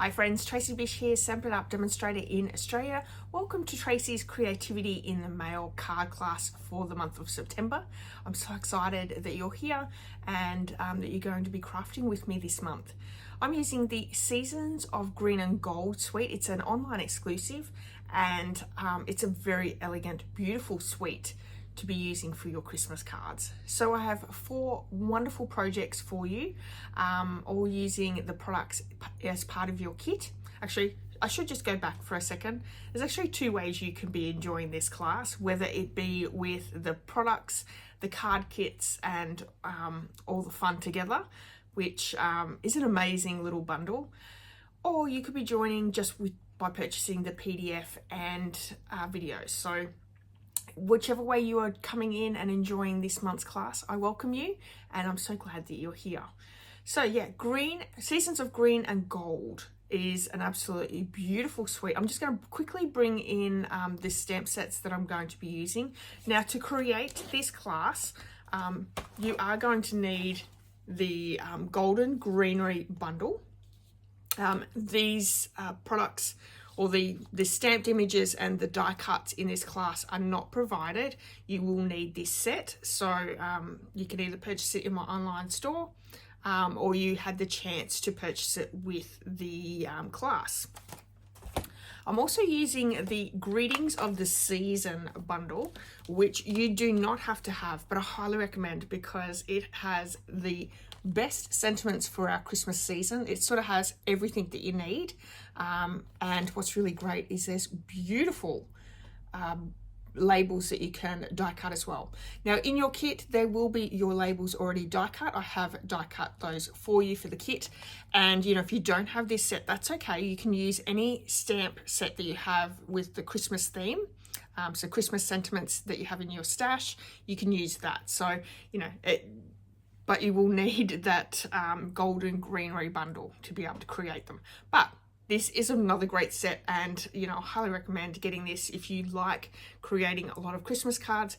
Hi friends, Tracy.bish here, Stampin' Up demonstrator in Australia. Welcome to Tracy's Creativity in the Mail card class for the month of September. I'm so excited that you're here and that you're going to be crafting with me this month. I'm using the Seasons of Green and Gold Suite. It's an online exclusive and it's a very elegant, beautiful suite to be using for your Christmas cards. So I have 4 wonderful projects for you, all using the products as part of your kit. Actually, I should just go back for a second. There's actually 2 ways you can be enjoying this class, whether it be with the products, the card kits, and all the fun together, which is an amazing little bundle, or you could be joining just by purchasing the PDF and videos. So whichever way you are coming in and enjoying this month's class, I welcome you and I'm so glad that you're here. So yeah, Seasons of Green and Gold is an absolutely beautiful suite. I'm just going to quickly bring in the stamp sets that I'm going to be using. Now, to create this class, you are going to need the Golden Greenery bundle. These products, or the stamped images and the die cuts in this class are not provided. You will need this set. So you can either purchase it in my online store or you had the chance to purchase it with the class. I'm also using the Greetings of the Season bundle, which you do not have to have, but I highly recommend because it has the best sentiments for our Christmas season. It sort of has everything that you need. And what's really great is there's beautiful labels that you can die cut as well. Now in your kit, there will be your labels already die cut. I have die cut those for you for the kit. And you know, if you don't have this set, that's okay. You can use any stamp set that you have with the Christmas theme. So Christmas sentiments that you have in your stash, you can use that. So, you know, but you will need that Golden Greenery bundle to be able to create them. But this is another great set, and you know, I highly recommend getting this if you like creating a lot of Christmas cards.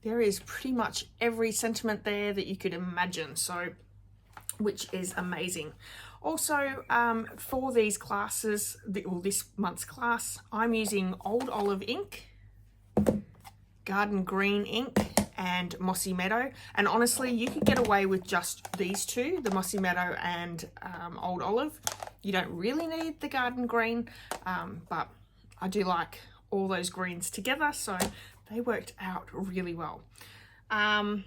There is pretty much every sentiment there that you could imagine, so which is amazing. Also, for these classes, this month's class, I'm using Old Olive ink, Garden Green ink, and Mossy Meadow. And honestly, you could get away with just these 2, the Mossy Meadow and Old Olive. You don't really need the Garden Green, but I do like all those greens together, so they worked out really well. Yeah,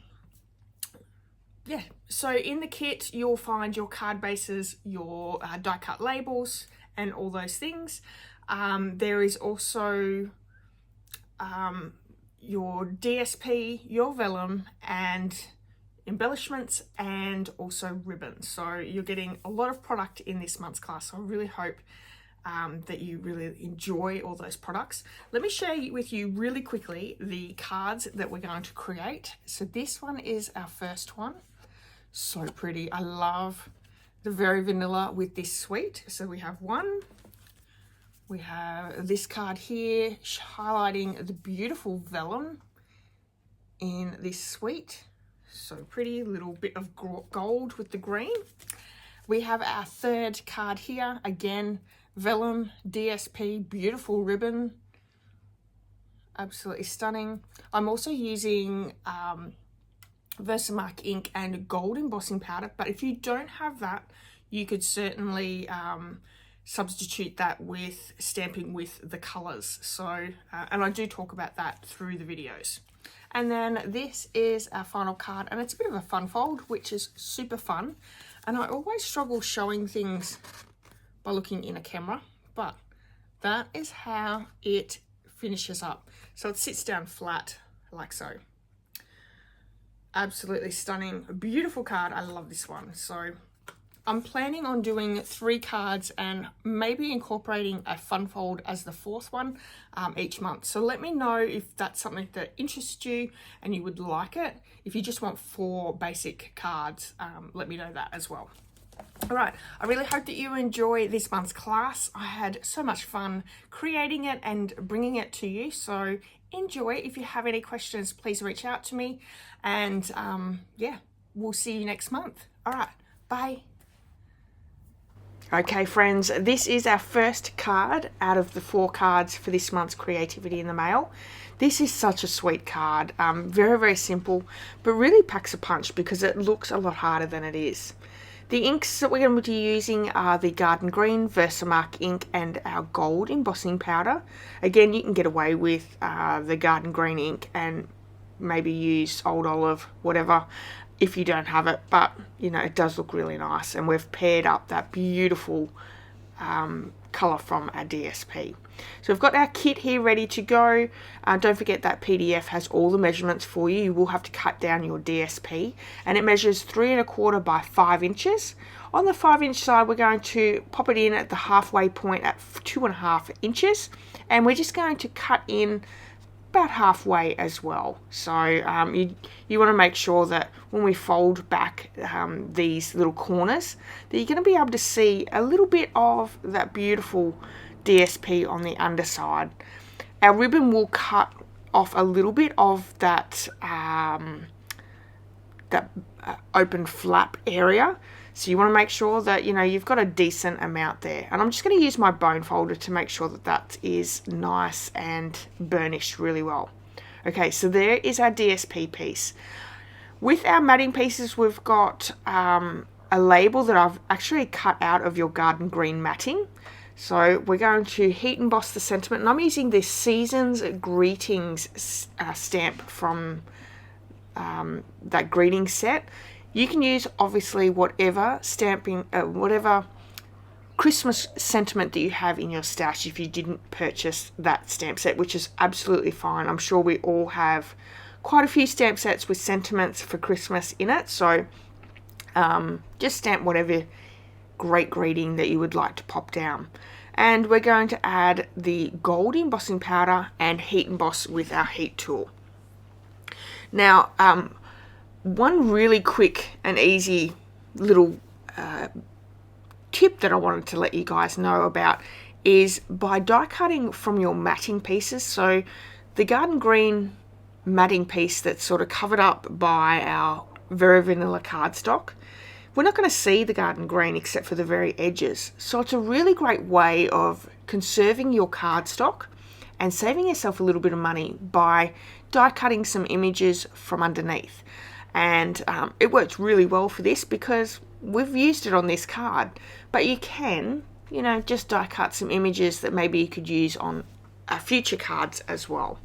so in the kit, you'll find your card bases, your die cut labels, and all those things. There is also your DSP, your vellum, and embellishments, and also ribbons. So you're getting a lot of product in this month's class. So I really hope that you really enjoy all those products. Let me share with you really quickly the cards that we're going to create. So this one is our first one. So pretty. I love the very vanilla with this suite. So we have one. We have this card here highlighting the beautiful vellum in this suite. So pretty, little bit of gold with the green. We have our third card here. Again, vellum, DSP, beautiful ribbon. Absolutely stunning. I'm also using Versamark ink and gold embossing powder, but if you don't have that, you could certainly substitute that with stamping with the colors. So, and I do talk about that through the videos. And then this is our final card, and it's a bit of a fun fold, which is super fun. And I always struggle showing things by looking in a camera, but that is how it finishes up. So it sits down flat like so. Absolutely stunning, beautiful card. I love this one. So I'm planning on doing 3 cards and maybe incorporating a fun fold as the 4th one each month. So let me know if that's something that interests you and you would like it. If you just want 4 basic cards, let me know that as well. All right, I really hope that you enjoy this month's class. I had so much fun creating it and bringing it to you. So enjoy. If you have any questions, please reach out to me. And yeah, we'll see you next month. All right, bye. Okay friends, this is our first card out of the 4 cards for this month's Creativity in the Mail. This is such a sweet card, very, very simple, but really packs a punch because it looks a lot harder than it is. The inks that we're going to be using are the Garden Green Versamark ink and our gold embossing powder. Again, you can get away with the Garden Green ink and maybe use Old Olive, whatever, if you don't have it, but you know, it does look really nice, and we've paired up that beautiful colour from our DSP. So we've got our kit here ready to go. Don't forget that PDF has all the measurements for you. You will have to cut down your DSP, and it measures 3 1/4 by 5 inches. On the 5-inch side, we're going to pop it in at the halfway point at 2 1/2 inches, and we're just going to cut in about halfway as well. So you want to make sure that when we fold back these little corners, that you're going to be able to see a little bit of that beautiful DSP on the underside. Our ribbon will cut off a little bit of that open flap area. So you want to make sure that, you know, you've got a decent amount there. And I'm just going to use my bone folder to make sure that that is nice and burnished really well. Okay, so there is our DSP piece. With our matting pieces, we've got a label that I've actually cut out of your Garden Green matting. So we're going to heat emboss the sentiment, and I'm using this Season's Greetings stamp from that greeting set. You can use obviously whatever stamping, whatever Christmas sentiment that you have in your stash if you didn't purchase that stamp set, which is absolutely fine. I'm sure we all have quite a few stamp sets with sentiments for Christmas in it. So just stamp whatever great greeting that you would like to pop down. And we're going to add the gold embossing powder and heat emboss with our heat tool. Now, one really quick and easy little tip that I wanted to let you guys know about is by die cutting from your matting pieces. So the Garden Green matting piece that's sort of covered up by our Very Vanilla cardstock, we're not going to see the Garden Green except for the very edges. So it's a really great way of conserving your cardstock and saving yourself a little bit of money by die cutting some images from underneath. And it works really well for this because we've used it on this card, but you can, you know, just die cut some images that maybe you could use on future cards as well.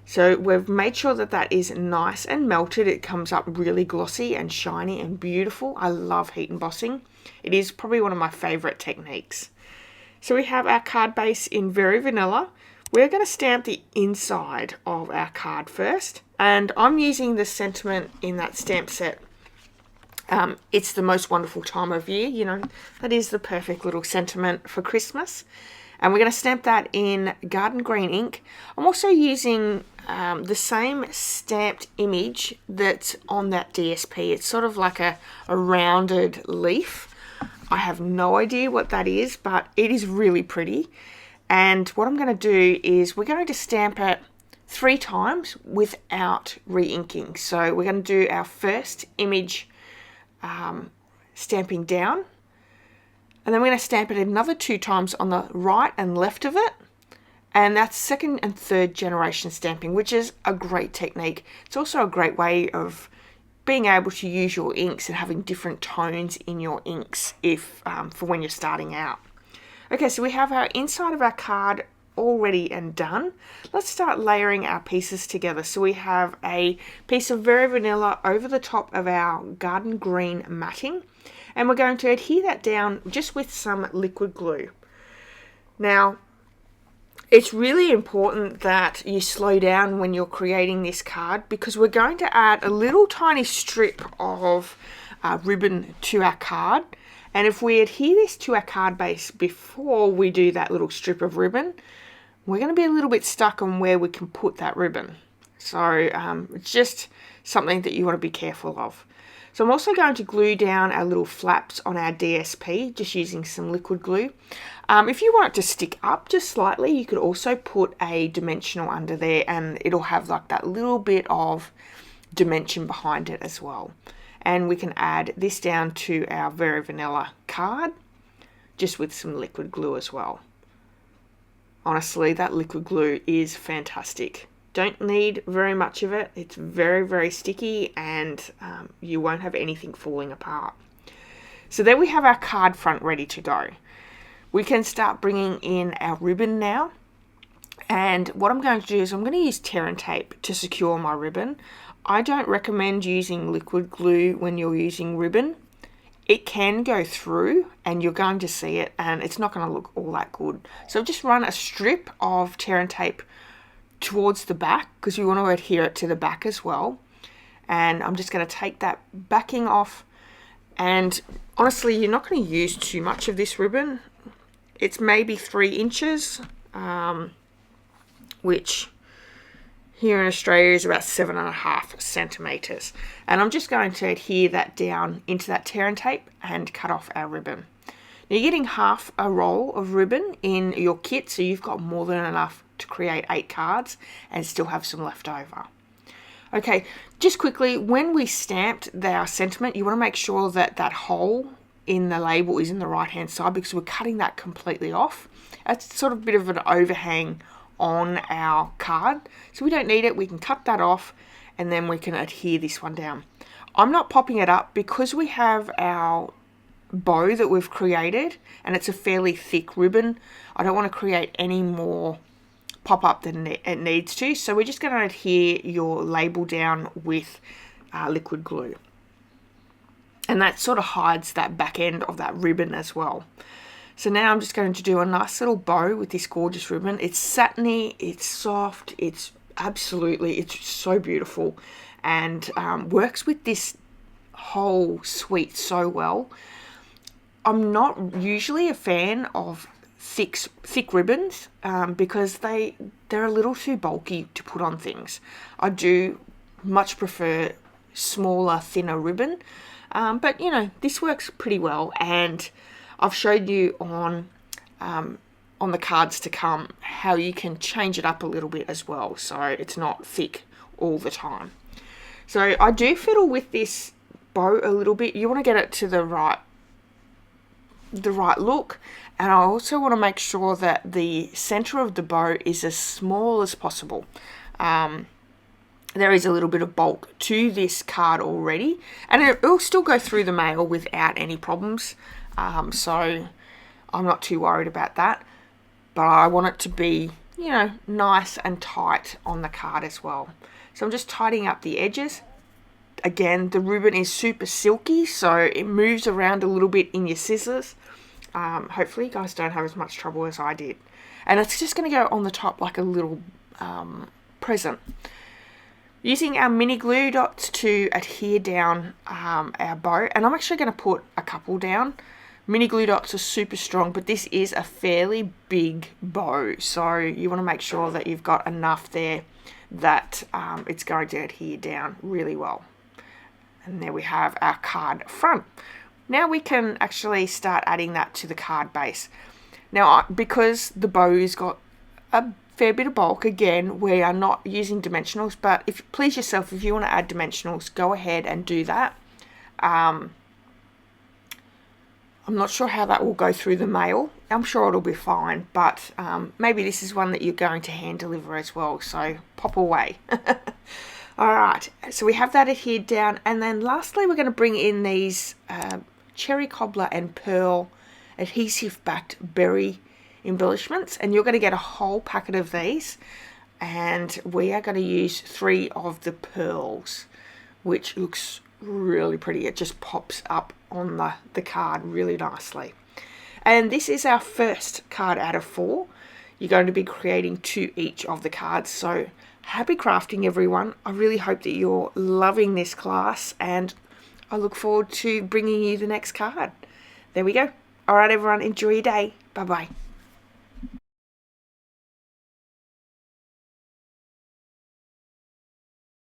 So we've made sure that that is nice and melted. It comes up really glossy and shiny and beautiful. I love heat embossing. It is probably one of my favorite techniques. So we have our card base in Very Vanilla. We're going to stamp the inside of our card first, and I'm using the sentiment in that stamp set. It's the most wonderful time of year, you know, that is the perfect little sentiment for Christmas. And we're going to stamp that in Garden Green ink. I'm also using the same stamped image that's on that DSP. It's sort of like a rounded leaf. I have no idea what that is, but it is really pretty. And what I'm going to do is we're going to stamp it 3 times without re-inking. So we're going to do our first image stamping down, and then we're going to stamp it another 2 times on the right and left of it. And that's 2nd and 3rd generation stamping, which is a great technique. It's also a great way of being able to use your inks and having different tones in your inks if for when you're starting out. Okay, so we have our inside of our card all ready and done. Let's start layering our pieces together. So we have a piece of Very Vanilla over the top of our Garden Green matting, and we're going to adhere that down just with some liquid glue. Now, it's really important that you slow down when you're creating this card because we're going to add a little tiny strip of ribbon to our card. And if we adhere this to our card base before we do that little strip of ribbon, we're going to be a little bit stuck on where we can put that ribbon. So it's just something that you want to be careful of. So I'm also going to glue down our little flaps on our DSP, just using some liquid glue. If you want it to stick up just slightly, you could also put a dimensional under there and it'll have like that little bit of dimension behind it as well. And we can add this down to our Very Vanilla card, just with some liquid glue as well. Honestly, that liquid glue is fantastic. Don't need very much of it. It's very, very sticky, and you won't have anything falling apart. So there we have our card front ready to go. We can start bringing in our ribbon now. And what I'm going to do is I'm going to use tear and tape to secure my ribbon. I don't recommend using liquid glue when you're using ribbon. It can go through and you're going to see it, and it's not going to look all that good. So just run a strip of tear and tape towards the back, because you want to adhere it to the back as well. And I'm just going to take that backing off, and honestly, you're not going to use too much of this ribbon. It's maybe 3 inches, which here in Australia is about 7.5 centimeters. And I'm just going to adhere that down into that tear and tape and cut off our ribbon. Now you're getting half a roll of ribbon in your kit, so you've got more than enough to create 8 cards and still have some left over. Okay, just quickly, when we stamped our sentiment, you want to make sure that that hole in the label is in the right hand side, because we're cutting that completely off. That's sort of a bit of an overhang on our card, so we don't need it. We can cut that off, and then we can adhere this one down. I'm not popping it up because we have our bow that we've created, and it's a fairly thick ribbon. I don't want to create any more pop up than it needs to, so we're just going to adhere your label down with liquid glue, and that sort of hides that back end of that ribbon as well. So now I'm just going to do a nice little bow with this gorgeous ribbon. It's satiny, it's soft, it's so beautiful, and works with this whole suite so well. I'm not usually a fan of thick ribbons because they're a little too bulky to put on things. I do much prefer smaller, thinner ribbon, but you know, this works pretty well, and I've showed you on the cards to come how you can change it up a little bit as well, so it's not thick all the time. So I do fiddle with this bow a little bit. You want to get it to the right look, and I also want to make sure that the center of the bow is as small as possible. There is a little bit of bulk to this card already, and it will still go through the mail without any problems. So I'm not too worried about that, but I want it to be, you know, nice and tight on the card as well. So I'm just tidying up the edges. Again, the ribbon is super silky, so it moves around a little bit in your scissors. Hopefully you guys don't have as much trouble as I did. And it's just going to go on the top like a little present. Using our mini glue dots to adhere down our bow, and I'm actually going to put a couple down. Mini glue dots are super strong, but this is a fairly big bow, so you want to make sure that you've got enough there that it's going to adhere down really well. And there we have our card front. Now we can actually start adding that to the card base. Now, because the bow's got a fair bit of bulk, again, we are not using dimensionals, but please yourself, if you want to add dimensionals, go ahead and do that. I'm not sure how that will go through the mail. I'm sure it'll be fine, but maybe this is one that you're going to hand deliver as well, so pop away. All right, so we have that adhered down, and then lastly we're going to bring in these cherry cobbler and pearl adhesive backed berry embellishments, and you're going to get a whole packet of these, and we are going to use 3 of the pearls, which looks really pretty. It just pops up on the card really nicely. And this is our first card out of 4. You're going to be creating 2 each of the cards, so happy crafting, everyone. I really hope that you're loving this class, and I look forward to bringing you the next card. There we go. All right, everyone, enjoy your day. Bye-bye.